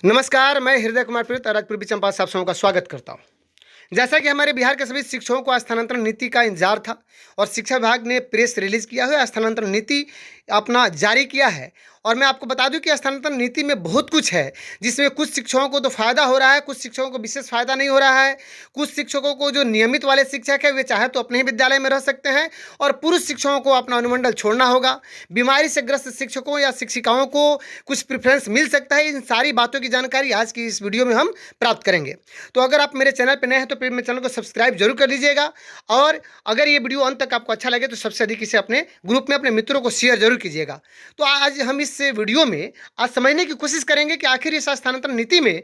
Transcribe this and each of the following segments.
नमस्कार, मैं हृदय कुमार प्रीत अरगपुर चंपा से आप सबों का स्वागत करता हूं। जैसा कि हमारे बिहार के सभी शिक्षकों को स्थानांतरण नीति का इंतजार था और शिक्षा विभाग ने प्रेस रिलीज किया है, स्थानांतरण नीति अपना जारी किया है। और मैं आपको बता दूं कि स्थानांतरण नीति में बहुत कुछ है, जिसमें कुछ शिक्षकों को तो फायदा हो रहा है, कुछ शिक्षकों को विशेष फायदा नहीं हो रहा है। कुछ शिक्षकों को जो नियमित वाले शिक्षक है वे चाहे तो अपने ही विद्यालय में रह सकते हैं और पुरुष शिक्षकों को अपना अनुमंडल छोड़ना होगा। बीमारी से ग्रस्त शिक्षकों या शिक्षिकाओं को कुछ प्रेफरेंस मिल सकता है। इन सारी बातों की जानकारी आज की इस वीडियो में हम प्राप्त करेंगे। तो अगर आप मेरे चैनल पर नए हैं तो मेरे चैनल को सब्सक्राइब जरूर कर लीजिएगा और अगर ये वीडियो अंत तक आपको अच्छा लगे तो सबसे अधिक इसे अपने ग्रुप में अपने मित्रों को शेयर जरूर कीजिएगा। तो आज हम इस वीडियो में आज समझने की कोशिश करेंगे कि आखिर इस स्थानांतरण नीति में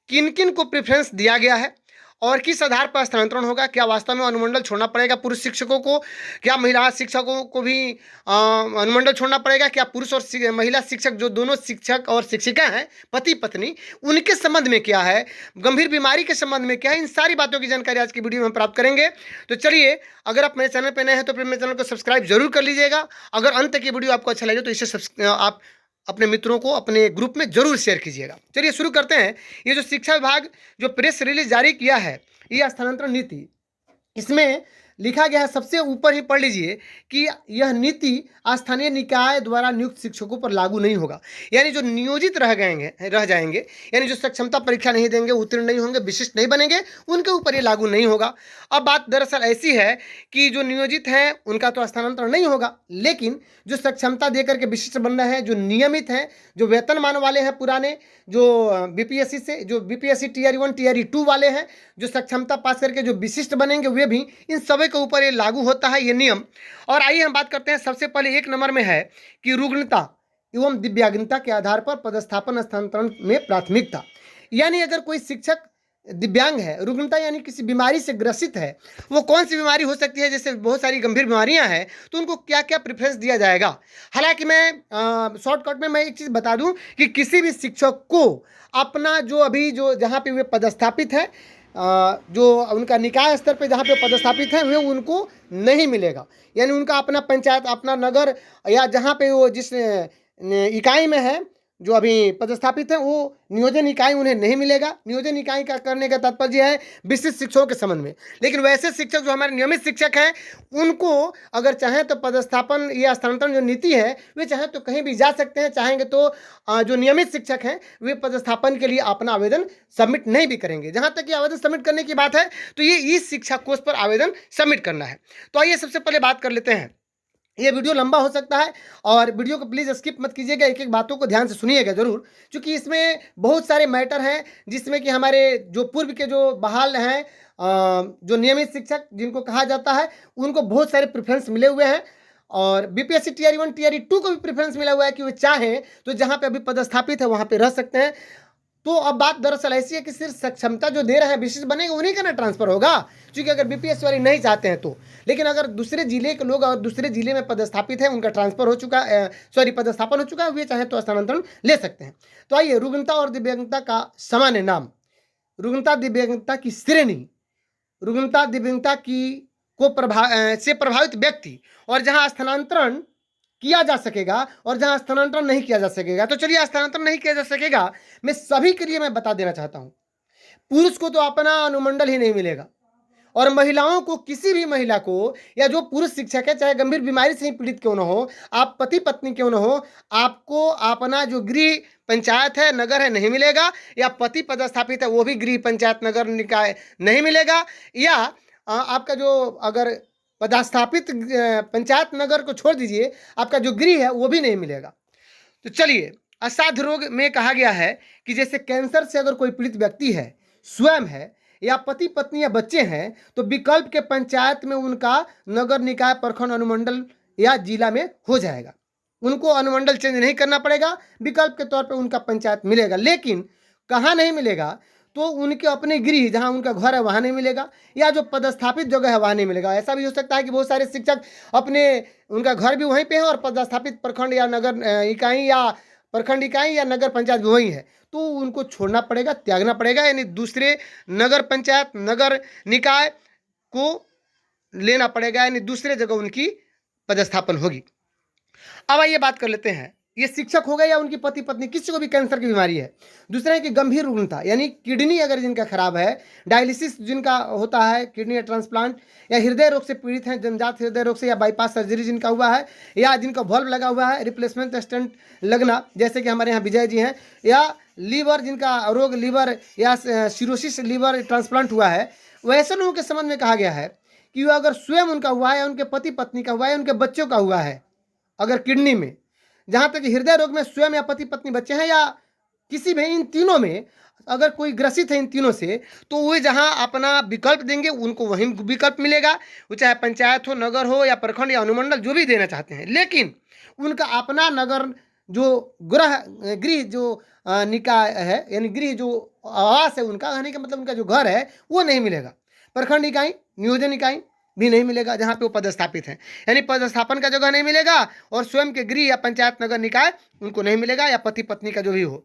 किन किन को प्रेफरेंस दिया गया है और किस आधार पर स्थानांतरण होगा। क्या वास्तव में अनुमंडल छोड़ना पड़ेगा पुरुष शिक्षकों को, क्या महिला शिक्षकों को भी अनुमंडल छोड़ना पड़ेगा, क्या पुरुष और महिला शिक्षक जो दोनों शिक्षक और शिक्षिका हैं पति पत्नी उनके संबंध में क्या है, गंभीर बीमारी के संबंध में क्या है, इन सारी बातों की जानकारी आज की वीडियो में हम प्राप्त करेंगे। तो चलिए, अगर आप मेरे चैनल पर नए हैं तो फिर मेरे चैनल को सब्सक्राइब जरूर कर लीजिएगा। अगर अंत तक ये वीडियो आपको अच्छा लगे तो इसे आप अपने मित्रों को अपने ग्रुप में जरूर शेयर कीजिएगा। चलिए शुरू करते हैं। ये जो शिक्षा विभाग जो प्रेस रिलीज जारी किया है, ये स्थानांतरण नीति, इसमें लिखा गया है, सबसे ऊपर ही पढ़ लीजिए कि यह नीति स्थानीय निकाय द्वारा नियुक्त शिक्षकों पर लागू नहीं होगा। यानी जो नियोजित रह जाएंगे, यानी जो सक्षमता परीक्षा नहीं देंगे, उत्तीर्ण नहीं होंगे, विशिष्ट नहीं बनेंगे, उनके ऊपर ये लागू नहीं होगा। अब बात दरअसल ऐसी है कि जो नियोजित हैं उनका तो स्थानांतरण नहीं होगा, लेकिन जो सक्षमता देकर के विशिष्ट बनना है, जो नियमित हैं, जो वेतनमान वाले हैं पुराने, जो बीपीएससी से जो बीपीएससी टीयर 1 टीयर 2 वाले हैं, जो सक्षमता पास करके जो विशिष्ट बनेंगे वे भी, इन सभी के ऊपर ये लागू होता है ये नियम। और आइए हम बात करते हैं। सबसे पहले 1 नंबर में है कि रुग्णता एवं दिव्यांगता के आधार पर पदस्थापन स्थानांतरण में प्राथमिकता। यानी अगर कोई शिक्षक दिव्यांग है, रुग्णता यानी किसी बीमारी से ग्रसित है, वो कौन सी बीमारी हो सकती है, जैसे बहुत सारी गंभीर बीमारियां हैं, तो उनको क्या क्या प्रेफरेंस दिया जाएगा। हालांकि मैं शॉर्टकट में मैं एक चीज़ बता दूं कि किसी भी शिक्षक को अपना जो अभी जो जहाँ पे वे पदस्थापित है, जो उनका निकाय स्तर पे जहाँ पे पदस्थापित है, वे उनको नहीं मिलेगा। यानी उनका अपना पंचायत, अपना नगर या जहाँ पे वो जिस इकाई में है जो अभी पदस्थापित है, वो नियोजन इकाई उन्हें नहीं मिलेगा। नियोजन इकाई का करने का तात्पर्य है विशिष्ट शिक्षकों के संबंध में। लेकिन वैसे शिक्षक जो हमारे नियमित शिक्षक हैं, उनको अगर चाहें तो पदस्थापन या स्थानांतरण जो नीति है, वे चाहें तो कहीं भी जा सकते हैं। चाहेंगे तो जो नियमित शिक्षक हैं वे पदस्थापन के लिए अपना आवेदन सबमिट नहीं भी करेंगे। जहाँ तक कि आवेदन सबमिट करने की बात है तो ये इस शिक्षा कोष पर आवेदन सबमिट करना है। तो आइए सबसे पहले बात कर लेते हैं। ये वीडियो लंबा हो सकता है और वीडियो को प्लीज़ स्किप मत कीजिएगा, एक एक बातों को ध्यान से सुनिएगा जरूर, क्योंकि इसमें बहुत सारे मैटर हैं जिसमें कि हमारे जो पूर्व के जो बहाल हैं, जो नियमित शिक्षक जिनको कहा जाता है, उनको बहुत सारे प्रेफरेंस मिले हुए हैं और बीपीएससी टीयर 1 टीयर 2 को भी प्रेफरेंस मिला हुआ है कि वे चाहें तो जहाँ पे अभी पदस्थापित है वहाँ पे रह सकते हैं। तो अब बात दरअसल ऐसी है कि सिर्फ सक्षमता जो दे रहे हैं विशिष्ट बनेंगे उन्हीं का ना ट्रांसफर होगा, क्योंकि अगर बीपीएस वाले नहीं चाहते हैं तो। लेकिन अगर दूसरे जिले के लोग और दूसरे जिले में पदस्थापित है, उनका ट्रांसफर हो चुका पदस्थापन हो चुका है, वे चाहे तो स्थानांतरण ले सकते हैं। तो आइए, रुग्णता और दिव्यांगता का सामान्य नाम, रुग्णता दिव्यांगता की श्रेणी, रुग्णता दिव्यांगता की से प्रभावित व्यक्ति और जहाँ स्थानांतरण किया जा सकेगा और जहां स्थानांतरण नहीं किया जा सकेगा। तो चलिए, स्थानांतरण नहीं किया जा सकेगा मैं सभी के लिए मैं बता देना चाहता हूं। पुरुष को तो अपना अनुमंडल ही नहीं मिलेगा और महिलाओं को, किसी भी महिला को या जो पुरुष शिक्षक है, चाहे गंभीर बीमारी से ही पीड़ित क्यों न हो, आप पति पत्नी क्यों न हो, आपको अपना जो गृह पंचायत है, नगर है, नहीं मिलेगा। या पति पदस्थापित है, वो भी गृह पंचायत नगर निकाय नहीं मिलेगा। या आपका जो अगर पदस्थापित पंचायत नगर को छोड़ दीजिए, आपका जो गृह है वो भी नहीं मिलेगा। तो चलिए, असाध्य रोग में कहा गया है कि जैसे कैंसर से अगर कोई पीड़ित व्यक्ति है, स्वयं है या पति पत्नी या बच्चे हैं, तो विकल्प के पंचायत में उनका नगर निकाय, प्रखंड, अनुमंडल या जिला में हो जाएगा। उनको अनुमंडल चेंज नहीं करना पड़ेगा, विकल्प के तौर पर उनका पंचायत मिलेगा। लेकिन कहाँ नहीं मिलेगा, तो उनके अपने गृह जहां उनका घर है वहां नहीं मिलेगा, या जो पदस्थापित जगह है वहां नहीं मिलेगा। ऐसा भी हो सकता है कि बहुत सारे शिक्षक अपने, उनका घर भी वहीं पे है और पदस्थापित प्रखंड या नगर इकाई या प्रखंड इकाई या नगर पंचायत भी वहीं है, तो उनको छोड़ना पड़ेगा, त्यागना पड़ेगा। यानी दूसरे नगर पंचायत, नगर निकाय को लेना पड़ेगा, यानी दूसरे जगह उनकी पदस्थापन होगी। अब आइए बात कर लेते हैं ये शिक्षक हो गए या उनकी पति पत्नी, किसी को भी कैंसर की बीमारी है। दूसरा है कि गंभीर रुग्णता, यानी किडनी अगर जिनका खराब है, डायलिसिस जिनका होता है, किडनी या ट्रांसप्लांट, या हृदय रोग से पीड़ित हैं, जन्मजात हृदय रोग से, या बाईपास सर्जरी जिनका हुआ है, या जिनका वॉल्व लगा हुआ है, रिप्लेसमेंट स्टेंट लगना, जैसे कि हमारे यहाँ विजय जी हैं, या लीवर जिनका रोग, लीवर या सिरोसिस लीवर ट्रांसप्लांट हुआ है, वैसे लोगों के संबंध में कहा गया है कि वो अगर स्वयं उनका हुआ है, या उनके पति पत्नी का हुआ है, या उनके बच्चों का हुआ है, अगर किडनी में, जहां तक हृदय रोग में स्वयं या पति पत्नी बच्चे हैं, या किसी भी इन तीनों में अगर कोई ग्रसित है इन तीनों से, तो वे जहां अपना विकल्प देंगे उनको वही विकल्प मिलेगा, वो चाहे पंचायत हो, नगर हो, या प्रखंड या अनुमंडल, जो भी देना चाहते हैं। लेकिन उनका अपना नगर जो गृह जो निकाय है, यानी गृह जो आवास है उनका, कहने का मतलब उनका जो घर है वो नहीं मिलेगा। प्रखंड इकाई, नियोजन इकाई भी नहीं मिलेगा जहाँ पे वो पदस्थापित हैं, यानी पदस्थापन का जगह नहीं मिलेगा, और स्वयं के गृह या पंचायत नगर निकाय उनको नहीं मिलेगा, या पति पत्नी का जो भी हो।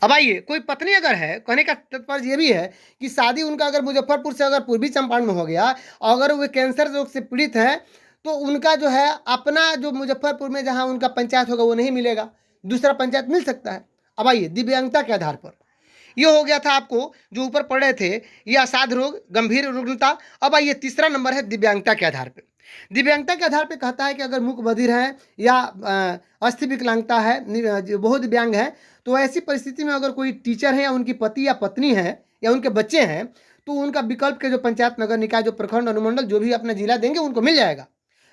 अब आइए, कोई पत्नी अगर है, कहने का तात्पर्य ये भी है कि शादी उनका अगर मुजफ्फरपुर से अगर पूर्वी चंपारण में हो गया, अगर वे कैंसर रोग से पीड़ित हैं, तो उनका जो है अपना जो मुजफ्फरपुर में जहाँ उनका पंचायत होगा वो नहीं मिलेगा, दूसरा पंचायत मिल सकता है। अब आइए, दिव्यांगता के आधार पर, ये हो गया था आपको जो ऊपर पढ़ रहे थे, ये असाध्य रोग, गंभीर रुग्णता। अब आइए, तीसरा नंबर है दिव्यांगता के आधार पर। दिव्यांगता के आधार पर कहता है कि अगर मूक बधिर है, या अस्थि विकलांगता है, जो बहुत दिव्यांग है, तो ऐसी परिस्थिति में अगर कोई टीचर है, या उनकी पति या पत्नी है, या उनके बच्चे हैं, तो उनका विकल्प के जो पंचायत नगर निकाय, जो प्रखंड अनुमंडल, जो भी अपना जिला देंगे उनको मिल जाएगा।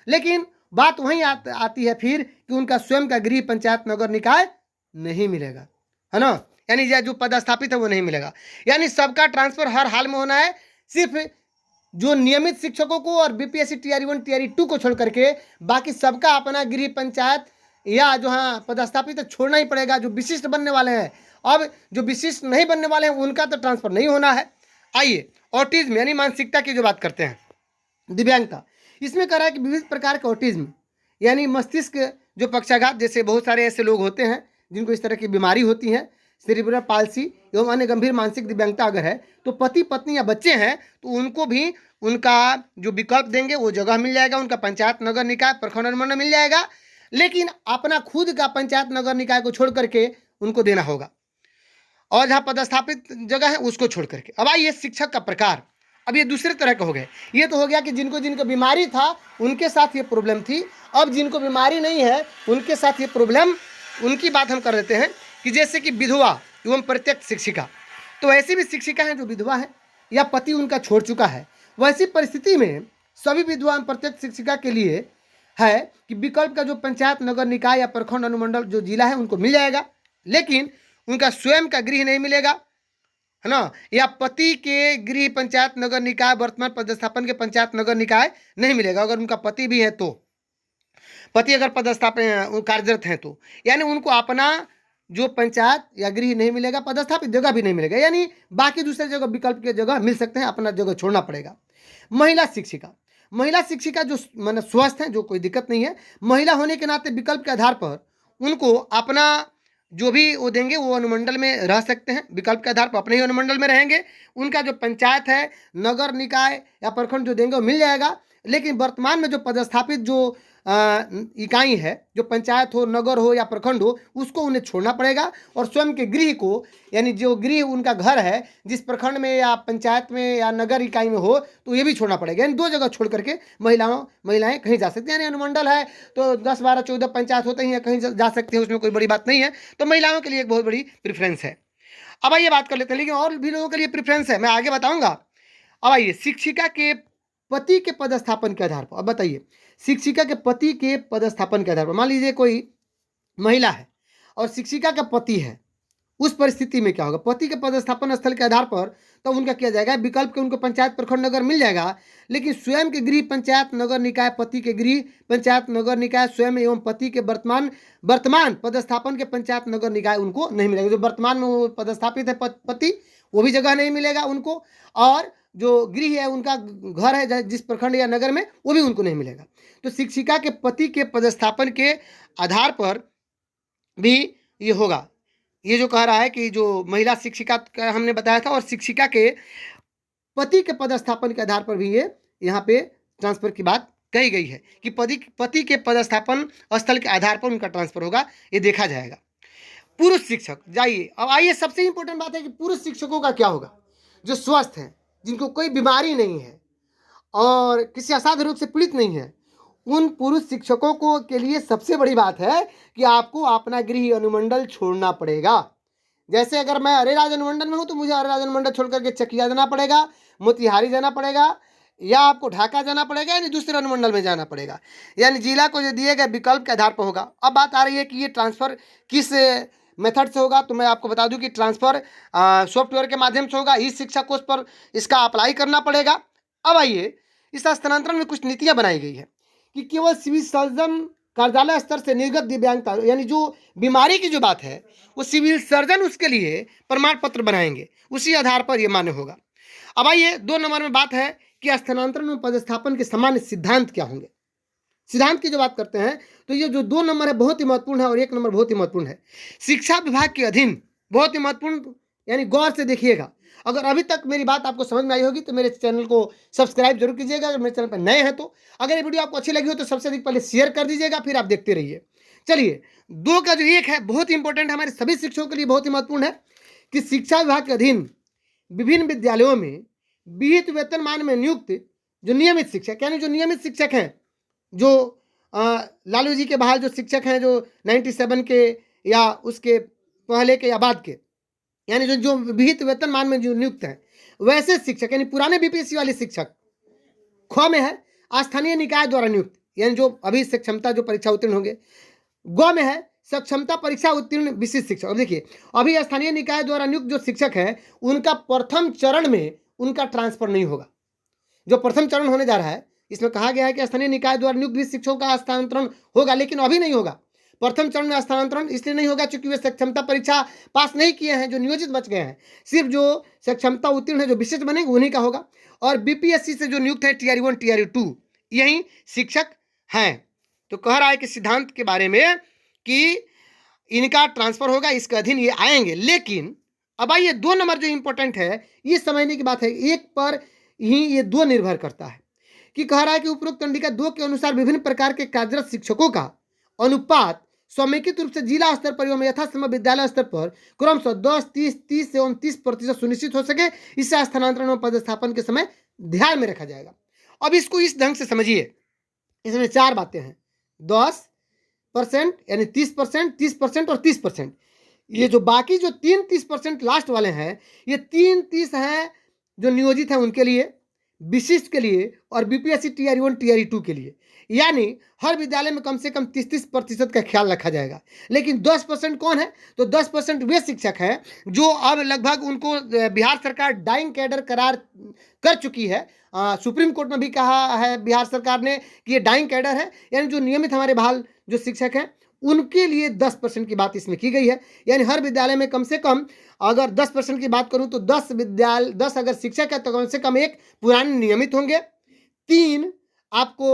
लेकिन बात वहीं आती है फिर कि उनका स्वयं का गृह पंचायत नगर निकाय नहीं मिलेगा, है ना, यानी जो पदस्थापित है वो नहीं मिलेगा। यानी सबका ट्रांसफर हर हाल में होना है, सिर्फ जो नियमित शिक्षकों को और बीपीएससी टीआरई 1 टीआरई 2 को छोड़ करके बाकी सबका अपना गृह पंचायत या जो हाँ पदस्थापित है छोड़ना ही पड़ेगा। जो विशिष्ट बनने वाले हैं, अब जो विशिष्ट नहीं बनने वाले हैं उनका तो ट्रांसफर नहीं होना है। आइए, ऑटिज्म यानी मानसिकता की जो बात करते हैं, दिव्यांगता, इसमें कह रहा है कि विविध प्रकार के ऑटिज्म यानी मस्तिष्क जो पक्षाघात, जैसे बहुत सारे ऐसे लोग होते हैं जिनको इस तरह की बीमारी होती है, सेरिब्रल पाल्सी एवं अन्य गंभीर मानसिक दिव्यांगता अगर है, तो पति पत्नी या बच्चे हैं तो उनको भी उनका जो विकल्प देंगे वो जगह मिल जाएगा, उनका पंचायत नगर निकाय प्रखंड अनुमंडल मिल जाएगा, लेकिन अपना खुद का पंचायत नगर निकाय को छोड़ करके उनको देना होगा, और जहाँ पदस्थापित जगह है उसको छोड़ करके। अब आइए, शिक्षक का प्रकार। अब ये दूसरे तरह के हो गए। ये तो हो गया कि जिनको बीमारी था उनके साथ ये प्रॉब्लम थी। अब जिनको बीमारी नहीं है उनके साथ ये प्रॉब्लम, उनकी बात हम कर देते हैं कि जैसे कि विधवा एवं प्रत्यक्ष शिक्षिका, तो ऐसी भी शिक्षिका हैं जो विधवा है या पति उनका छोड़ चुका है। वैसी परिस्थिति में सभी विधवा एवं प्रत्यक्ष शिक्षिका के लिए है कि विकल्प का जो पंचायत नगर निकाय या प्रखंड अनुमंडल जो जिला है उनको मिल जाएगा, लेकिन उनका स्वयं का गृह नहीं मिलेगा, है ना, या पति के गृह पंचायत नगर निकाय वर्तमान पदस्थापन के पंचायत नगर निकाय नहीं मिलेगा। अगर उनका पति भी है तो, पति अगर पदस्थापन कार्यरत हैं तो, यानी उनको अपना जो पंचायत या गृह नहीं मिलेगा, पदस्थापित जगह भी नहीं मिलेगा, यानी बाकी दूसरे जगह विकल्प के जगह मिल सकते हैं, अपना जगह छोड़ना पड़ेगा। महिला शिक्षिका, महिला शिक्षिका जो मतलब स्वस्थ हैं, जो कोई दिक्कत नहीं है, महिला होने के नाते विकल्प के आधार पर उनको अपना जो भी वो देंगे वो अनुमंडल में रह सकते हैं, विकल्प के आधार पर अपने ही अनुमंडल में रहेंगे, उनका जो पंचायत है नगर निकाय या प्रखंड जो देंगे वो मिल जाएगा। लेकिन वर्तमान में जो पदस्थापित जो इकाई है, जो पंचायत हो, नगर हो या प्रखंड हो, उसको उन्हें छोड़ना पड़ेगा, और स्वयं के गृह को, यानी जो गृह उनका घर है जिस प्रखंड में या पंचायत में या नगर इकाई में हो, तो ये भी छोड़ना पड़ेगा। यानी दो जगह छोड़ करके महिलाएं कहीं जा सकती हैं। यानी अनुमंडल है तो 10 12 14 पंचायत होते हैं, कहीं जा सकते हैं, उसमें कोई बड़ी बात नहीं है। तो महिलाओं के लिए एक बहुत बड़ी प्रेफरेंस है। अब आइए बात कर लेते हैं, लेकिन और भी लोगों के लिए प्रेफरेंस है, मैं आगे बताऊँगा। अब आइए, शिक्षिका के पति के पदस्थापन के आधार पर। अब बताइए, शिक्षिका के पति के पदस्थापन के आधार पर, मान लीजिए कोई महिला है और शिक्षिका का पति है, उस परिस्थिति में क्या होगा? पति के पदस्थापन स्थल के आधार पर तो उनका किया जाएगा, विकल्प के उनको पंचायत प्रखंड नगर मिल जाएगा, लेकिन स्वयं के गृह पंचायत नगर निकाय, पति के गृह पंचायत नगर निकाय स्वयं एवं पति के वर्तमान पदस्थापन के पंचायत नगर निकाय उनको नहीं मिलेगा। जो वर्तमान में वो पदस्थापित है पति, वो भी जगह नहीं मिलेगा उनको, और जो गृह है उनका घर है जिस प्रखंड या नगर में, वो भी उनको नहीं मिलेगा। तो शिक्षिका के पति के पदस्थापन के आधार पर भी ये होगा। ये जो कह रहा है कि जो महिला शिक्षिका का हमने बताया था, और शिक्षिका के पति के पदस्थापन के आधार पर भी ये यहाँ पे ट्रांसफर की बात कही गई है कि पति के पदस्थापन स्थल के आधार पर उनका ट्रांसफर होगा, ये देखा जाएगा। पुरुष शिक्षक, जाइए अब आइए, सबसे इंपॉर्टेंट बात है कि पुरुष शिक्षकों का क्या होगा। जो स्वस्थ हैं, जिनको कोई बीमारी नहीं है और किसी असाध्य रोग से पीड़ित नहीं है, उन पुरुष शिक्षकों को के लिए सबसे बड़ी बात है कि आपको अपना गृह अनुमंडल छोड़ना पड़ेगा। जैसे अगर मैं अरेराज अनुमंडल में हूं तो मुझे अरेराज अनुमंडल छोड़ करके चकिया जाना पड़ेगा, मोतिहारी जाना पड़ेगा, या आपको ढाका जाना पड़ेगा, यानी दूसरे अनुमंडल में जाना पड़ेगा। यानी जिला को जो दिए गए विकल्प के आधार पर होगा। अब बात आ रही है कि ये ट्रांसफर किस मेथड से होगा, तो मैं आपको बता दूं कि ट्रांसफर सॉफ्टवेयर के माध्यम से होगा। ई शिक्षा कोष पर इसका अप्लाई करना पड़ेगा। अब आइए, इस स्थानांतरण में कुछ नीतियां बनाई गई है कि केवल सिविल सर्जन कार्यालय स्तर से निर्गत दिव्यांगता, यानी जो बीमारी की जो बात है वो सिविल सर्जन उसके लिए प्रमाण पत्र बनाएंगे, उसी आधार पर यह मान्य होगा। अब आइए, 2 नंबर में बात है कि स्थानांतरण में पदस्थापन के सामान्य सिद्धांत क्या होंगे। सिद्धांत की जो बात करते हैं तो ये जो 2 नंबर है बहुत ही महत्वपूर्ण है और 1 नंबर बहुत ही महत्वपूर्ण है। शिक्षा विभाग के अधीन, बहुत ही महत्वपूर्ण, यानी गौर से देखिएगा। अगर अभी तक मेरी बात आपको समझ में आई होगी तो मेरे चैनल को सब्सक्राइब जरूर कीजिएगा। अगर मेरे चैनल पर नए हैं तो अगर ये वीडियो आपको अच्छी लगी हो तो सबसे अधिक पहले शेयर कर दीजिएगा, फिर आप देखते रहिए। चलिए, 2 का जो 1 है बहुत ही इंपॉर्टेंट है, हमारे सभी शिक्षकों के लिए बहुत ही महत्वपूर्ण है कि शिक्षा विभाग के अधीन विभिन्न विद्यालयों में विहित वेतनमान में नियुक्त जो नियमित शिक्षक, यानी जो नियमित शिक्षक हैं, जो लालू जी के बहाल जो शिक्षक हैं, जो 97 के या उसके पहले के या बाद के, यानी जो विहित वेतनमान में जो नियुक्त हैं, वैसे शिक्षक, यानी पुराने बीपीएससी वाले शिक्षक, ख में है स्थानीय निकाय द्वारा नियुक्त, यानी जो अभी सक्षमता जो परीक्षा उत्तीर्ण होंगे। ग में है सक्षमता परीक्षा उत्तीर्ण विशिष्ट शिक्षक। अब देखिए, अभी स्थानीय निकाय द्वारा नियुक्त जो शिक्षक है उनका प्रथम चरण में उनका ट्रांसफर नहीं होगा। जो प्रथम चरण होने जा रहा है इसमें कहा गया है कि स्थानीय निकाय द्वारा नियुक्त भी शिक्षकों का हस्तांतरण होगा, लेकिन अभी नहीं होगा। प्रथम चरण में हस्तांतरण इसलिए नहीं होगा क्योंकि वे सक्षमता परीक्षा पास नहीं किए हैं, जो नियोजित बच गए हैं। सिर्फ जो सक्षमता उत्तीर्ण है, जो विशिष्ट बनेंगे, उन्हीं का होगा। और बीपीएससी से जो नियुक्त है टीआरई 1 टीआरई 2 यही शिक्षक हैं। तो कह रहा है कि सिद्धांत के बारे में कि इनका ट्रांसफर होगा, इसके अधीन ये आएंगे। लेकिन अब आइए, 2 नंबर जो इंपॉर्टेंट है, ये समझने की बात है, एक पर ही ये 2 निर्भर करता है कि कह रहा है कि उपरोक्त कंडिका 2 के अनुसार विभिन्न प्रकार के कार्यरत शिक्षकों का अनुपात समेकित रूप से जिला स्तर पर एवं यथासंभव विद्यालय स्तर पर क्रमशः 10, 30, 30 एवं 30% सुनिश्चित हो सके, इससे स्थानांतरण और पदस्थापन के समय ध्यान में रखा जाएगा। अब इसको इस ढंग से समझिए, इसमें 4 बातें हैं, 10% यानी 30%, 30% और 30%। ये जो बाकी जो 30% लास्ट वाले हैं, ये 30 हैं जो नियोजित हैं उनके लिए, विशिष्ट के लिए और बीपीएससी टीआरई 1 टीआरई 2 के लिए। यानी हर विद्यालय में कम से कम 30% का ख्याल रखा जाएगा। लेकिन 10% कौन है, तो 10% वे शिक्षक हैं जो अब लगभग उनको बिहार सरकार डाइंग कैडर करार कर चुकी है। सुप्रीम कोर्ट में भी कहा है बिहार सरकार ने कि ये डाइंग कैडर है, यानी जो नियमित हमारे बहाल जो शिक्षक हैं उनके लिए 10% की बात इसमें की गई है। यानी हर विद्यालय में कम से कम, अगर 10% की बात करूं तो 10 अगर शिक्षक है तो कम से कम 1 पुराने नियमित होंगे, 3 आपको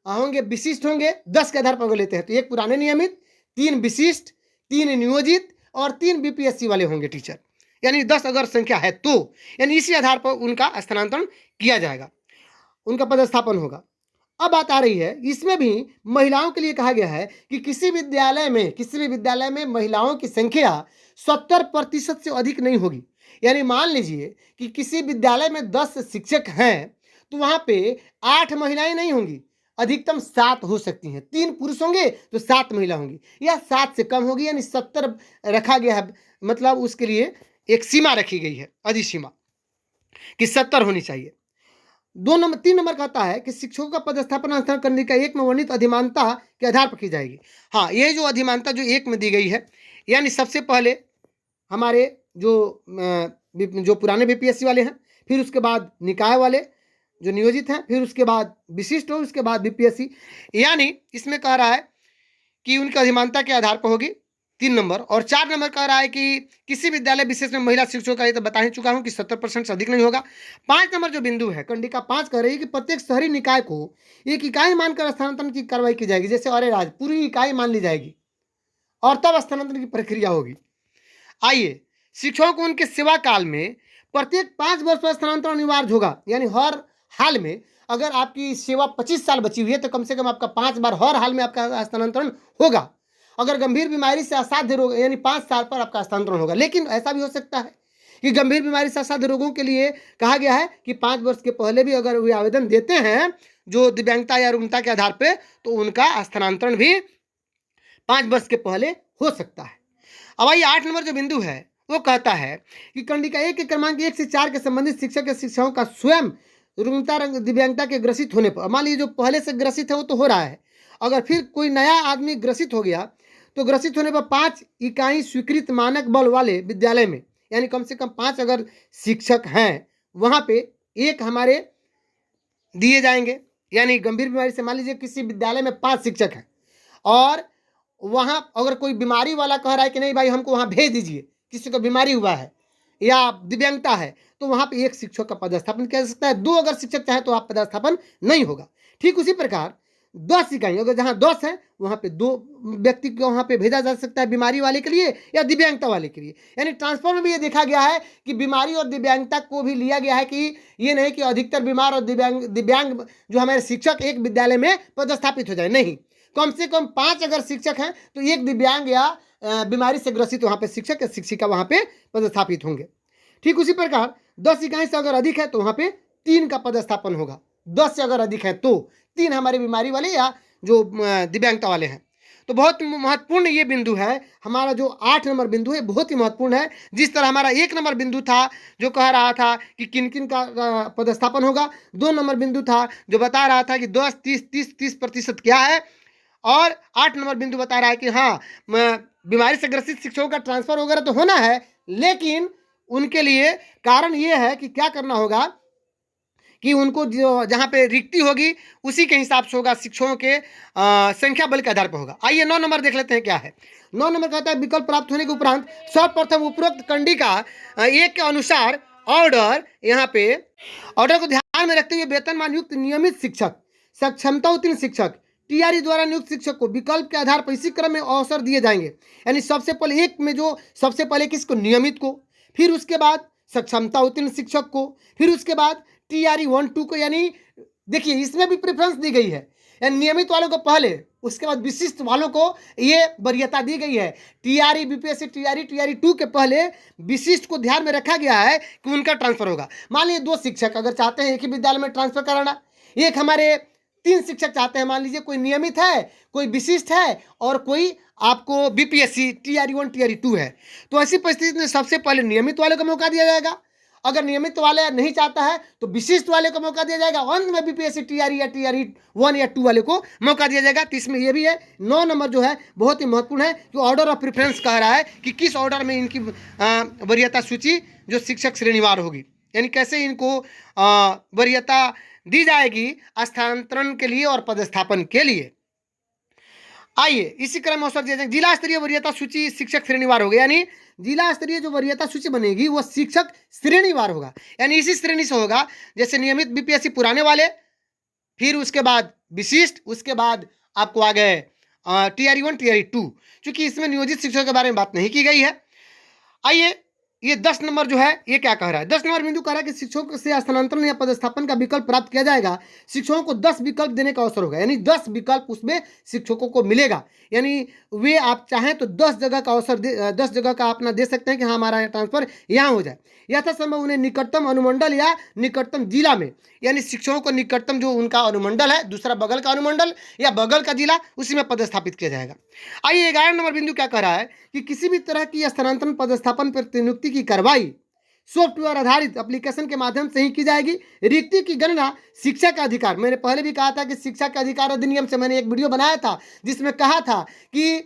होंगे विशिष्ट होंगे। 10 के आधार पर लेते हैं तो 1 पुराने नियमित, 3 विशिष्ट, 3 नियोजित और 3 बीपीएससी वाले होंगे टीचर। यानी 10 अगर संख्या है तो यानी इसी आधार पर उनका स्थानांतरण किया जाएगा, उनका पदस्थापन होगा। अब बात आ रही है, इसमें भी महिलाओं के लिए कहा गया है कि किसी भी विद्यालय में महिलाओं की संख्या 70% से अधिक नहीं होगी। यानी मान लीजिए कि किसी विद्यालय में 10 शिक्षक हैं तो वहां पे 8 महिलाएं नहीं होंगी, अधिकतम 7 हो सकती हैं। 3 पुरुष होंगे तो 7 महिला होंगी, या 7 से कम होगी, यानी 70 रखा गया है। मतलब उसके लिए एक सीमा रखी गई है, अधिसीमा कि 70 होनी चाहिए। 3 नंबर कहता है कि शिक्षकों का पदस्थापन स्थानांतरण करने का 1 में वर्णित अधिमानता के आधार पर की जाएगी। हाँ, ये जो अधिमानता जो 1 में दी गई है, यानी सबसे पहले हमारे जो पुराने बीपीएससी वाले हैं, फिर उसके बाद निकाय वाले जो नियोजित हैं, फिर उसके बाद विशिष्ट हो, उसके बाद बीपीएससी। यानी इसमें कह रहा है कि उनकी अधिमानता के आधार पर होगी 3 नंबर। और 4 नंबर कह रहा है कि किसी विद्यालय विशेष में महिला शिक्षकों का, ये तो बता ही चुका हूं कि 70% से अधिक नहीं होगा। 5 नंबर जो बिंदु है, कंडिका 5 कह रही है कि प्रत्येक शहरी निकाय को एक इकाई मानकर स्थानांतरण की कार्रवाई की जाएगी। जैसे अरेराज पूरी इकाई मान ली जाएगी और तब स्थानांतरण की प्रक्रिया होगी। आइए, शिक्षकों को उनके सेवा काल में प्रत्येक 5 वर्ष पर स्थानांतरण अनिवार्य होगा। यानी हर हाल में अगर आपकी सेवा 25 साल बची हुई है तो कम से कम आपका 5 बार हर हाल में आपका स्थानांतरण होगा। अगर गंभीर बीमारी से असाध्य रोग यानी 5 साल पर आपका स्थानांतरण होगा। लेकिन ऐसा भी हो सकता है कि गंभीर बीमारी से असाध्य रोगों के लिए कहा गया है कि 5 वर्ष के पहले भी अगर वे आवेदन देते हैं जो दिव्यांगता या रुग्णता के आधार पर, तो उनका स्थानांतरण भी 5 वर्ष के पहले हो सकता है। अब आइए 8 नंबर जो बिंदु है वो कहता है कि कंडिका 1 के क्रमांक 1 से 4 के संबंधित शिक्षक या शिक्षाओं का स्वयं रुग्णता दिव्यांगता के ग्रसित होने पर, मान लीजिए जो पहले से ग्रसित है वो तो हो रहा है, अगर फिर कोई नया आदमी ग्रसित हो गया तो ग्रसित होने पर 5 इकाई स्वीकृत मानक बल वाले विद्यालय में, यानी कम से कम 5 अगर शिक्षक हैं वहां पे एक हमारे दिए जाएंगे। यानी गंभीर बीमारी से मान लीजिए किसी विद्यालय में 5 शिक्षक हैं और वहां अगर कोई बीमारी वाला कह रहा है कि नहीं भाई हमको वहां भेज दीजिए, किसी को बीमारी हुआ है या दिव्यांगता है, तो वहां पे एक शिक्षक का पदस्थापन किया जा सकता है। 2 अगर शिक्षक चाहे तो आप पदस्थापन नहीं होगा। ठीक उसी प्रकार 10 इकाई अगर जहां 10 है वहां पे 2 व्यक्ति को वहां पे भेजा जा सकता है, बीमारी वाले के लिए या दिव्यांगता वाले के लिए। यानी ट्रांसफर में भी ये देखा गया है कि बीमारी और दिव्यांगता को भी लिया गया है कि ये नहीं कि अधिकतर बीमार और दिव्यांग जो हमारे शिक्षक एक विद्यालय में पदस्थापित हो जाए, नहीं, कम से कम 5 अगर शिक्षक हैं तो एक दिव्यांग या बीमारी से ग्रसित वहां पे शिक्षक या शिक्षिका वहां पे पदस्थापित होंगे। ठीक उसी प्रकार 10 इकाई से अगर अधिक है तो वहां पे 3 का पदस्थापन होगा। 10 से अगर अधिक है तो 3 हमारे बीमारी वाले या जो दिव्यांगता वाले हैं। तो बहुत महत्वपूर्ण ये बिंदु है। हमारा जो 8 नंबर बिंदु है बहुत ही महत्वपूर्ण है। जिस तरह हमारा 1 नंबर बिंदु था जो कह रहा था कि किन किन का पदस्थापन होगा, 2 नंबर बिंदु था जो बता रहा था कि 10, 30% क्या है, और 8 नंबर बिंदु बता रहा है कि हाँ बीमारी से ग्रसित शिक्षकों का ट्रांसफर वगैरह तो होना है, लेकिन उनके लिए कारण ये है कि क्या करना होगा कि उनको जो जहाँ पे रिक्ति होगी उसी के हिसाब से होगा, शिक्षकों के संख्या बल के आधार पर होगा। आइए 9 नंबर देख लेते हैं क्या है। 9 नंबर कहता है विकल्प प्राप्त होने के उपरांत सर्वप्रथम उपरोक्त कंडिका 1 के अनुसार ऑर्डर, यहाँ पे ऑर्डर को ध्यान में रखते हुए वेतनमान युक्त नियमित शिक्षक, सक्षमता उत्तीर्ण शिक्षक, टीआरई द्वारा नियुक्त शिक्षक को विकल्प के आधार पर इसी क्रम में अवसर दिए जाएंगे। यानी सबसे पहले एक में जो सबसे पहले किसको, नियमित को, फिर उसके बाद सक्षमता उत्तीर्ण शिक्षक को, फिर उसके बाद टीआरई 1, 2 को। यानी देखिए इसमें भी प्रेफरेंस दी गई है, यानी नियमित वालों को पहले, उसके बाद विशिष्ट वालों को ये वरीयता दी गई है। टीआरई बीपीएससी टीआरई 2 के पहले विशिष्ट को ध्यान में रखा गया है कि उनका ट्रांसफर होगा। मान लीजिए 2 शिक्षक अगर चाहते हैं एक ही विद्यालय में ट्रांसफर कराना, एक हमारे 3 शिक्षक चाहते हैं, मान लीजिए कोई नियमित है, कोई विशिष्ट है और कोई आपको बीपीएससी टीआरई 1 टीआरई 2 है, तो ऐसी परिस्थिति में सबसे पहले नियमित वाले को मौका दिया जाएगा। अगर नियमित वाले नहीं चाहता है तो विशिष्ट वाले को मौका दिया जाएगा, अंत में बीपीएससी टीआरई या टीआरई 1 या 2 वाले को मौका दिया जाएगा। तो इसमें यह भी है 9 नंबर जो है बहुत ही महत्वपूर्ण है, जो ऑर्डर ऑफ प्रेफरेंस कह रहा है कि किस ऑर्डर में इनकी वरीयता सूची जो शिक्षक श्रेणीवार होगी, यानी कैसे इनको वरीयता दी जाएगी स्थानांतरण के लिए और पदस्थापन के लिए। आइए इसी क्रम में अवसर दिया जाएगा। जिला स्तरीय वरीयता सूची शिक्षक श्रेणीवार होगी, यानी जिला स्तरीय जो वरीयता सूची बनेगी वो शिक्षक श्रेणीवार होगा, यानी इसी श्रेणी से होगा जैसे नियमित बीपीएससी पुराने वाले, फिर उसके बाद विशिष्ट, उसके बाद आपको आ गए टीआरई 1 टीआरई 2, चूंकि इसमें नियोजित शिक्षकों के बारे में बात नहीं की गई है। आइए ये 10 नंबर जो है ये क्या कह रहा है। 10 नंबर बिंदु कह रहा है कि शिक्षकों से स्थानांतरण या पदस्थापन का विकल्प प्राप्त किया जाएगा। शिक्षकों को 10 विकल्प देने का अवसर होगा, यानी 10 विकल्प उसमें शिक्षकों को मिलेगा, यानी वे आप चाहें तो 10 जगह का अवसर 10 जगह का अपना दे सकते हैं कि हाँ हमारा ट्रांसफर यहाँ हो जाए। यथासंभव उन्हें निकटतम अनुमंडल या निकटतम जिला में, यानी शिक्षकों को निकटतम जो उनका अनुमंडल है, दूसरा बगल का अनुमंडल या बगल का जिला, उसी में पदस्थापित किया जाएगा। आइए 11 नंबर बिंदु क्या कह रहा है कि किसी भी तरह की स्थानांतरण पदस्थापन प्रतिनियुक्ति की कार्रवाई सॉफ्टवेयर आधारित एप्लीकेशन के माध्यम से ही की जाएगी। रिक्ति की गणना शिक्षा का अधिकार, मैंने पहले भी कहा था कि शिक्षा का अधिकार अधिनियम से मैंने एक वीडियो बनाया था जिसमें कहा था कि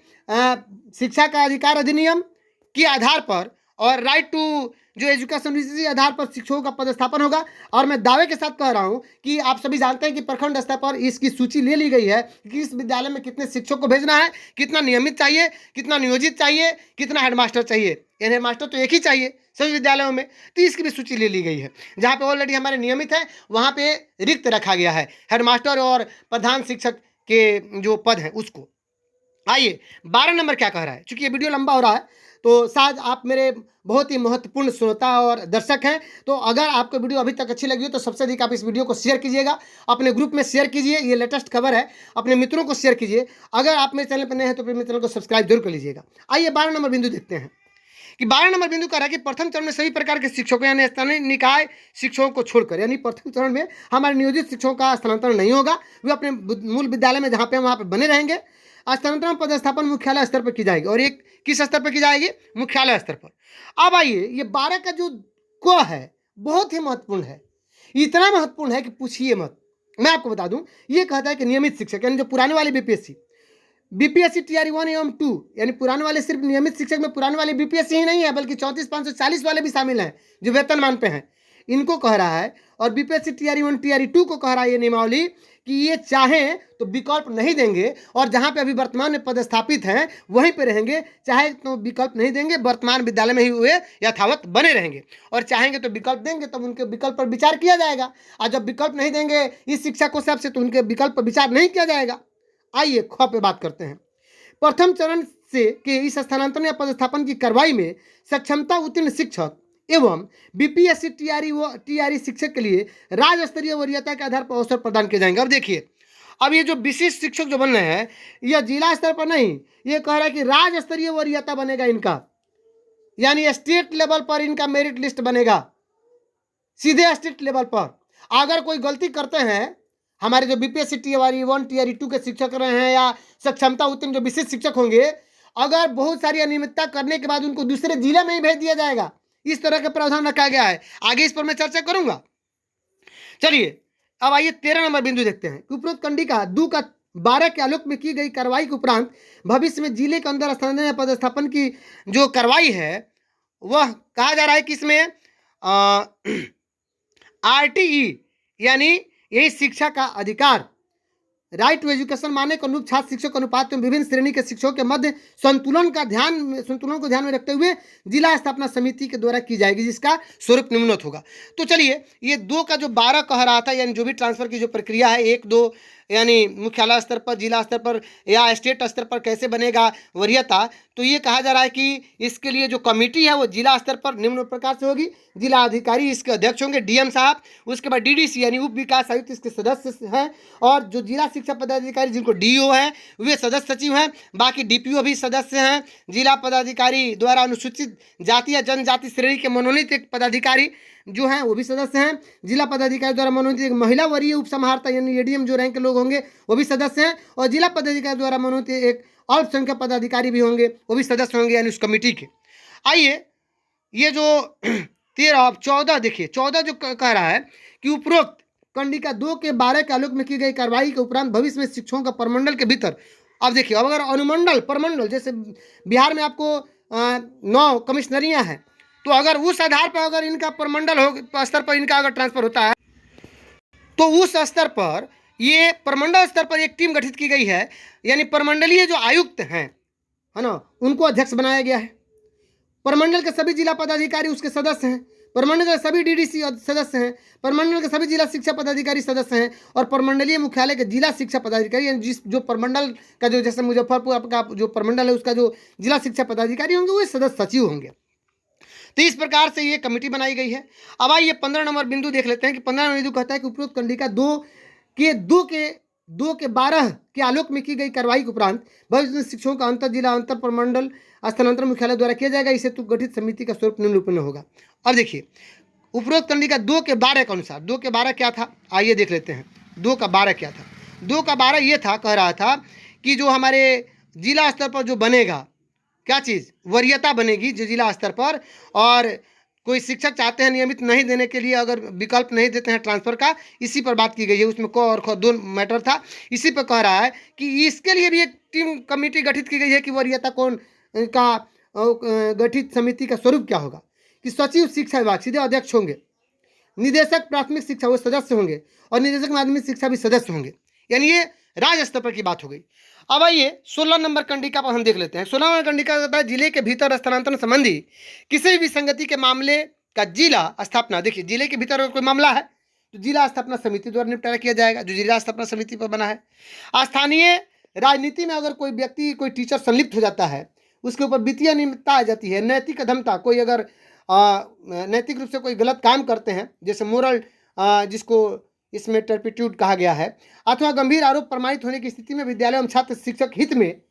शिक्षा का अधिकार अधिनियम के आधार पर और राइट टू जो एजुकेशन इसी आधार पर शिक्षकों का पदस्थापन होगा। और मैं दावे के साथ कह रहा हूं कि आप सभी जानते हैं कि प्रखंड स्तर पर इसकी सूची ले ली गई है कि इस विद्यालय में कितने शिक्षक को भेजना है, कितना नियमित चाहिए, कितना नियोजित चाहिए, कितना हेडमास्टर चाहिए। हेडमास्टर तो एक ही चाहिए सभी विद्यालयों में, तो इसकी भी सूची ले ली गई है। जहाँ पे ऑलरेडी हमारे नियमित है वहाँ पे रिक्त रखा गया है हेडमास्टर और प्रधान शिक्षक के जो पद हैं उसको। आइए 12 नंबर क्या कह रहा है, चूंकि ये वीडियो लंबा हो रहा है तो शायद आप मेरे बहुत ही महत्वपूर्ण श्रोता और दर्शक हैं। तो अगर आपको वीडियो अभी तक अच्छी लगी हो तो सबसे अधिक आप इस वीडियो को शेयर कीजिएगा, अपने ग्रुप में शेयर कीजिए, ये लेटेस्ट खबर है, अपने मित्रों को शेयर कीजिए। अगर आप मेरे चैनल पर नए हैं तो मेरे चैनल को सब्सक्राइब जरूर कर लीजिएगा। आइए 12 नंबर बिंदु देखते हैं कि 12 नंबर बिंदु कह रहा है कि प्रथम चरण में सभी प्रकार के शिक्षकों यानी स्थानीय निकाय शिक्षकों को छोड़कर, यानी प्रथम चरण में हमारे नियोजित शिक्षकों का स्थानांतरण नहीं होगा, वे अपने मूल विद्यालय में जहाँ पे वहाँ पे बने रहेंगे। स्थानांतरण पदस्थापन मुख्यालय स्तर पर की जाएगी, और एक किस स्तर पर की जाएगी? मुख्यालय स्तर पर। अब आइए, ये 12 का जो क है बहुत ही महत्वपूर्ण है, इतना महत्वपूर्ण है कि पूछिए मत। मैं आपको बता दूं, ये कहता है कि नियमित शिक्षक यानी जो पुराने वाले बीपीएससी टीआरई 1 एवं 2, यानी पुराने वाले सिर्फ नियमित शिक्षक में पुराने वाले बीपीएससी ही नहीं है बल्कि 34,540 वाले भी शामिल हैं जो वेतनमान पे हैं, इनको कह रहा है। और बीपीएससी टीआरई 1 टीआरई 2 को कह रहा है ये नियमावली कि ये चाहें तो विकल्प नहीं देंगे, और जहां पे अभी वर्तमान में पदस्थापित हैं वहीं पे रहेंगे, चाहे तो विकल्प नहीं देंगे, वर्तमान विद्यालय में ही हुए यथावत बने रहेंगे, और चाहेंगे तो विकल्प देंगे, तब उनके विकल्प पर विचार किया जाएगा। और जब विकल्प नहीं देंगे इस शिक्षा को सबसे, तो उनके विकल्प पर विचार नहीं किया जाएगा। आइए ख पे बात करते हैं। प्रथम चरण से के इस स्थानांतरण या पदस्थापन की कार्रवाई में सक्षमता उत्तीर्ण शिक्षक एवं बीपीएससी टीआरई शिक्षक के लिए राज्य स्तरीय वरीयता के आधार पर अवसर प्रदान किए जाएंगे। अब देखिए, अब ये जो विशिष्ट शिक्षक जो बन रहे हैं, यह जिला स्तर पर नहीं, ये कह रहा है कि राज्य स्तरीय वरीयता बनेगा इनका, यानी स्टेट लेवल पर इनका मेरिट लिस्ट बनेगा, सीधे स्टेट लेवल पर। अगर कोई गलती करते हैं, हमारे जो बीपीएससी टीआरई 1 टीआरई 2 के शिक्षक रहे हैं या सक्षमता उत्तीर्ण जो विशिष्ट शिक्षक होंगे, अगर बहुत सारी अनियमितता करने के बाद उनको दूसरे जिले में ही भेज दिया जाएगा। इस तरह का प्रावधान रखा गया है, आगे इस पर मैं चर्चा करूंगा। चलिए अब आइए 13 नंबर बिंदु देखते हैं। उपरोक्त कंडिका 2 का 12 के आलोक में की गई कार्रवाई के उपरांत भविष्य में जिले के अंदर स्थानांतरण या पदस्थापन की जो कार्रवाई है वह कहा जा रहा है कि इसमें आरटीई यानी यही शिक्षा का अधिकार, राइट टू एजुकेशन माने के अनुरूप छात्र शिक्षक अनुपात में विभिन्न श्रेणी के शिक्षकों के मध्य संतुलन को ध्यान में रखते हुए जिला स्थापना समिति के द्वारा की जाएगी, जिसका स्वरूप निम्नवत होगा। तो चलिए, ये 2 का जो 12 कह रहा था, यानी जो भी ट्रांसफर की जो प्रक्रिया है 1, 2, यानी मुख्यालय स्तर पर, जिला स्तर पर या स्टेट स्तर पर कैसे बनेगा वरीयता, तो ये कहा जा रहा है कि इसके लिए जो कमेटी है वो जिला स्तर पर निम्न प्रकार से होगी। जिला अधिकारी इसके अध्यक्ष होंगे, डीएम साहब, उसके बाद डीडीसी यानी उप विकास आयुक्त इसके सदस्य हैं, और जो जिला शिक्षा पदाधिकारी जिनको डीओ हैं वे सदस्य सचिव हैं, बाकी डीपीओ भी सदस्य हैं। जिला पदाधिकारी द्वारा अनुसूचित जाति या जनजाति श्रेणी के मनोनीत एक पदाधिकारी जो हैं वो भी सदस्य हैं। जिला पदाधिकारी द्वारा मनोनीत एक महिला वरीय उप समाहर्ता यानी एडीएम जो रैंक के लोग होंगे वो भी सदस्य हैं, और जिला पदाधिकारी द्वारा मनोनीत एक अल्पसंख्यक पदाधिकारी भी होंगे, वो भी सदस्य होंगे यानी उस कमेटी के। आइए, ये जो 14 देखिए, 14 जो कह रहा है कि उपरोक्त कंडिका 2 के 12 के आलोक में की गई कार्रवाई के उपरांत भविष्य में शिक्षकों का प्रमंडल के भीतर, अब देखिए, अब अगर अनुमंडल परमंडल, जैसे बिहार में आपको 9 कमिश्नरियाँ हैं, तो अगर उस आधार पर अगर इनका प्रमंडल हो स्तर पर इनका अगर ट्रांसफर होता है, तो उस स्तर पर ये प्रमंडल स्तर पर एक टीम गठित की गई है, यानी प्रमंडलीय जो आयुक्त हैं, है ना, उनको अध्यक्ष बनाया गया है। प्रमंडल के सभी जिला पदाधिकारी उसके सदस्य हैं, प्रमंडल के सभी डीडीसी सदस्य हैं, प्रमंडल के सभी जिला शिक्षा पदाधिकारी सदस्य हैं, और प्रमंडलीय मुख्यालय के जिला शिक्षा पदाधिकारी यानी जिस जो प्रमंडल का जो, जैसे मुजफ्फरपुर का जो प्रमंडल है उसका जो जिला शिक्षा पदाधिकारी होंगे वो सदस्य सचिव होंगे। तो इस प्रकार से ये कमेटी बनाई गई है। अब आइए 15 नंबर बिंदु देख लेते हैं कि 15 नंबर बिंदु कहता है कि उपरोक्त कंडिका 2 के 12 के आलोक में की गई कार्रवाई के उपरांत भविष्य में शिक्षकों का अंतर जिला अंतर प्रमंडल स्थानांतरण मुख्यालय द्वारा किया जाएगा, इसे तो गठित समिति का स्वरूप निम्नलिखित होगा। अब देखिए, उपरोक्त कंडिका 2 के 12 के अनुसार 2 के 12 क्या था, आइए देख लेते हैं 2 का 12 क्या था। 2 का 12 ये था, कह रहा था कि जो हमारे जिला स्तर पर जो बनेगा क्या चीज़, वरीयता बनेगी जो जिला स्तर पर, और कोई शिक्षक चाहते हैं नियमित नहीं देने के लिए अगर विकल्प नहीं देते हैं ट्रांसफर का, इसी पर बात की गई है। उसमें क और ख 2 मैटर था, इसी पर कह रहा है कि इसके लिए भी एक टीम कमेटी गठित की गई है कि वरीयता कौन का गठित समिति का स्वरूप क्या होगा, कि सचिव शिक्षा विभाग सीधे अध्यक्ष होंगे, निदेशक प्राथमिक शिक्षा वो सदस्य होंगे, और निदेशक माध्यमिक शिक्षा भी सदस्य होंगे, यानी ये राज्य स्तर पर की बात हो गई। अब आइए 16 नंबर कंडिका पर हम देख लेते हैं। 16 नंबर कंडिका कहता है जिले के भीतर स्थानांतरण संबंधी किसी भी विसंगति के मामले का जिला स्थापना, देखिए जिले के भीतर अगर कोई मामला है तो जिला स्थापना समिति द्वारा निपटारा किया जाएगा, जो जिला स्थापना समिति पर बना है। स्थानीय राजनीति में अगर कोई व्यक्ति कोई टीचर संलिप्त हो जाता है, उसके ऊपर वित्तीय अनियमितता आ जाती है, नैतिक अधमता, कोई अगर नैतिक रूप से कोई गलत काम करते हैं, जैसे मोरल, जिसको इसमें टर्पिट्यूड कहा गया है, अथवा गंभीर आरोप प्रमाणित होने की स्थिति में विद्यालय एवं छात्र शिक्षक हित में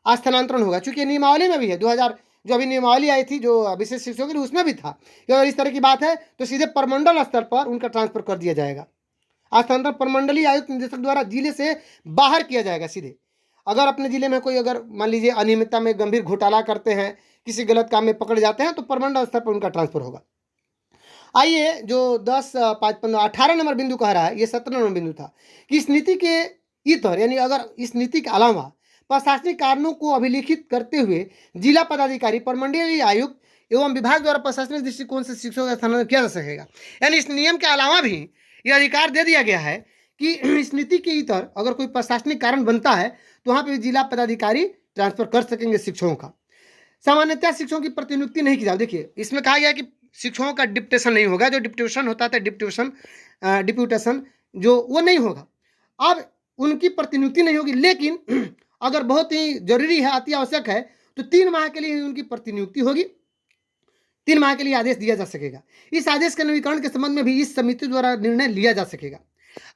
स्थानांतरण होगा। चूंकि नियमावली में भी है, 2000 जो अभी नियमावली आई थी जो विशेष शिक्षकों के लिए, उसमें भी था कि अगर इस तरह की बात है तो सीधे प्रमंडल स्तर पर उनका ट्रांसफर कर दिया जाएगा। स्थानांतरण प्रमंडलीय आयुक्त निदेशक द्वारा जिले से बाहर किया जाएगा सीधे। अगर अपने जिले में कोई अगर मान लीजिए अनियमितता में गंभीर घोटाला करते हैं, किसी गलत काम में पकड़ जाते हैं, तो प्रमंडल स्तर पर उनका ट्रांसफर होगा। आइए, जो 10, 5, 15, 18 नंबर बिंदु कह रहा है, ये 17 नंबर बिंदु था कि इस नीति के इतर, यानी अगर इस नीति के अलावा प्रशासनिक कारणों को अभिलिखित करते हुए जिला पदाधिकारी, प्रमंडलीय आयुक्त एवं विभाग द्वारा प्रशासनिक दृष्टिकोण से शिक्षकों का स्थानांतरण किया जा सकेगा। यानी इस नियम के अलावा भी यह अधिकार दे दिया गया है कि इस नीति के इतर अगर कोई प्रशासनिक कारण बनता है तो वहाँ पे जिला पदाधिकारी ट्रांसफर कर सकेंगे शिक्षकों का। सामान्यतः शिक्षकों की प्रतिनियुक्ति नहीं की जाती। देखिए, इसमें कहा गया कि शिक्षकों का डिप्यूटेशन नहीं होगा, जो डिप्यूटेशन होता था, डिप्यूटेशन जो वो नहीं होगा। अब उनकी प्रतिनियुक्ति नहीं होगी, लेकिन अगर बहुत ही जरूरी है, अति आवश्यक है, तो 3 माह के लिए उनकी प्रतिनियुक्ति होगी, 3 माह के लिए आदेश दिया जा सकेगा। इस आदेश के नवीकरण के संबंध में भी इस समिति द्वारा निर्णय लिया जा सकेगा।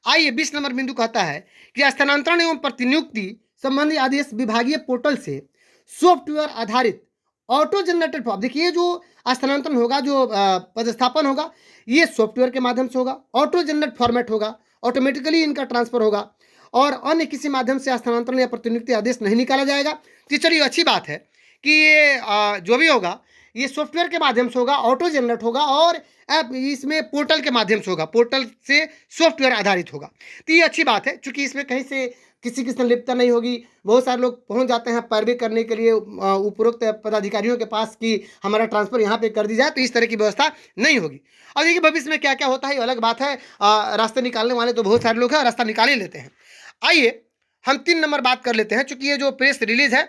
आइए, 20 नंबर बिंदु कहता है कि स्थानांतरण एवं प्रतिनियुक्ति संबंधी आदेश विभागीय पोर्टल से सॉफ्टवेयर आधारित ऑटो जनरेटेड फॉर्म, देखिए जो स्थानांतरण होगा, जो पदस्थापन होगा, ये सॉफ्टवेयर के माध्यम से होगा, ऑटो जनरेट फॉर्मेट होगा, ऑटोमेटिकली इनका ट्रांसफर होगा और अन्य किसी माध्यम से स्थानांतरण या प्रतिनियुक्ति आदेश नहीं निकाला जाएगा। तो चलिए, अच्छी बात है कि ये जो भी होगा ये सॉफ्टवेयर के माध्यम से होगा, ऑटो जनरेट होगा और ऐप इसमें पोर्टल के माध्यम से होगा, पोर्टल से सॉफ्टवेयर आधारित होगा। तो ये अच्छी बात है, क्योंकि इसमें कहीं से किसी की संलिप्तता नहीं होगी। बहुत सारे लोग पहुंच जाते हैं पैरवी करने के लिए उपरोक्त पदाधिकारियों के पास कि हमारा ट्रांसफर यहाँ पे कर दी जाए, तो इस तरह की व्यवस्था नहीं होगी। और देखिए, भविष्य में क्या क्या होता है ये अलग बात है। रास्ते निकालने वाले तो बहुत सारे लोग हैं, रास्ता निकाल ही लेते हैं। आइए, हम 3 नंबर बात कर लेते हैं। चूंकि ये जो प्रेस रिलीज है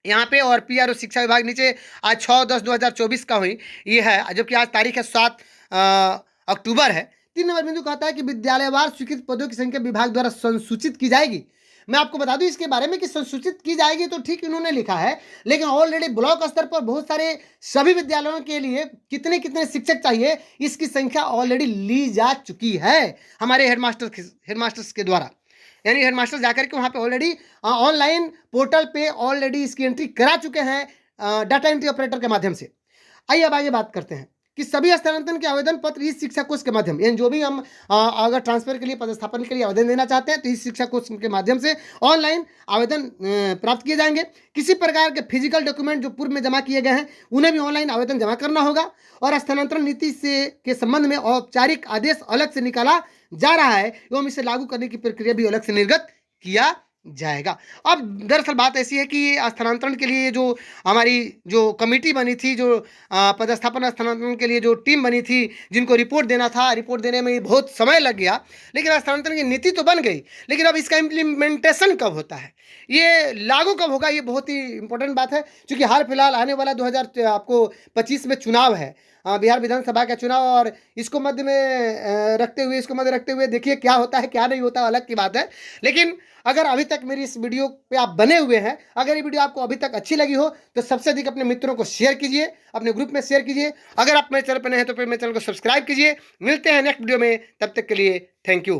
यहाँ पे और पीआरओ शिक्षा विभाग नीचे आज 6/10/2024 का हुई ये है, जबकि आज तारीख है 7 अक्टूबर है। 3 नंबर बिंदु कहता है कि विद्यालयवार स्वीकृत पदों की संख्या विभाग द्वारा संसूचित की जाएगी। मैं आपको बता दूं इसके बारे में कि संसूचित की जाएगी तो ठीक इन्होंने लिखा है, लेकिन ऑलरेडी ब्लॉक स्तर पर बहुत सारे सभी विद्यालयों के लिए कितने कितने शिक्षक चाहिए इसकी संख्या ऑलरेडी ली जा चुकी है हमारे हेडमास्टर्स के द्वारा। यानी हेडमास्टर जाकर के वहाँ पे ऑलरेडी ऑनलाइन पोर्टल पे ऑलरेडी इसकी एंट्री करा चुके हैं डाटा एंट्री ऑपरेटर के माध्यम से। आइए, अब आगे बात करते हैं कि सभी स्थानांतरण के आवेदन पत्र इस शिक्षा कोष के माध्यम, यानी जो भी हम अगर ट्रांसफर के लिए, पदस्थापन के लिए आवेदन देना चाहते हैं तो इस शिक्षा कोष के माध्यम से ऑनलाइन आवेदन प्राप्त किए जाएंगे। किसी प्रकार के फिजिकल डॉक्यूमेंट जो पूर्व में जमा किए गए हैं उन्हें भी ऑनलाइन आवेदन जमा करना होगा। और स्थानांतरण नीति से के संबंध में औपचारिक आदेश अलग से निकाला जा रहा है एवं इसे लागू करने की प्रक्रिया भी अलग से निर्गत किया जाएगा। अब दरअसल बात ऐसी है कि स्थानांतरण के लिए जो हमारी जो कमेटी बनी थी, जो पदस्थापन स्थानांतरण के लिए जो टीम बनी थी, जिनको रिपोर्ट देना था, रिपोर्ट देने में बहुत समय लग गया। लेकिन स्थानांतरण की नीति तो बन गई, लेकिन अब इसका इम्प्लीमेंटेशन कब होता है, ये लागू कब होगा, ये बहुत ही इंपॉर्टेंट बात है। क्योंकि हाल फिलहाल आने वाला 2025 में चुनाव है, बिहार विधानसभा का चुनाव, और इसको मध्य में रखते हुए देखिए क्या होता है क्या नहीं होता, अलग की बात है। लेकिन अगर अभी तक मेरी इस वीडियो पे आप बने हुए हैं, अगर ये वीडियो आपको अभी तक अच्छी लगी हो तो सबसे अधिक अपने मित्रों को शेयर कीजिए, अपने ग्रुप में शेयर कीजिए। अगर आप मेरे चैनल पर नए हैं तो फिर मेरे चैनल को सब्सक्राइब कीजिए। मिलते हैं नेक्स्ट वीडियो में, तब तक के लिए थैंक यू।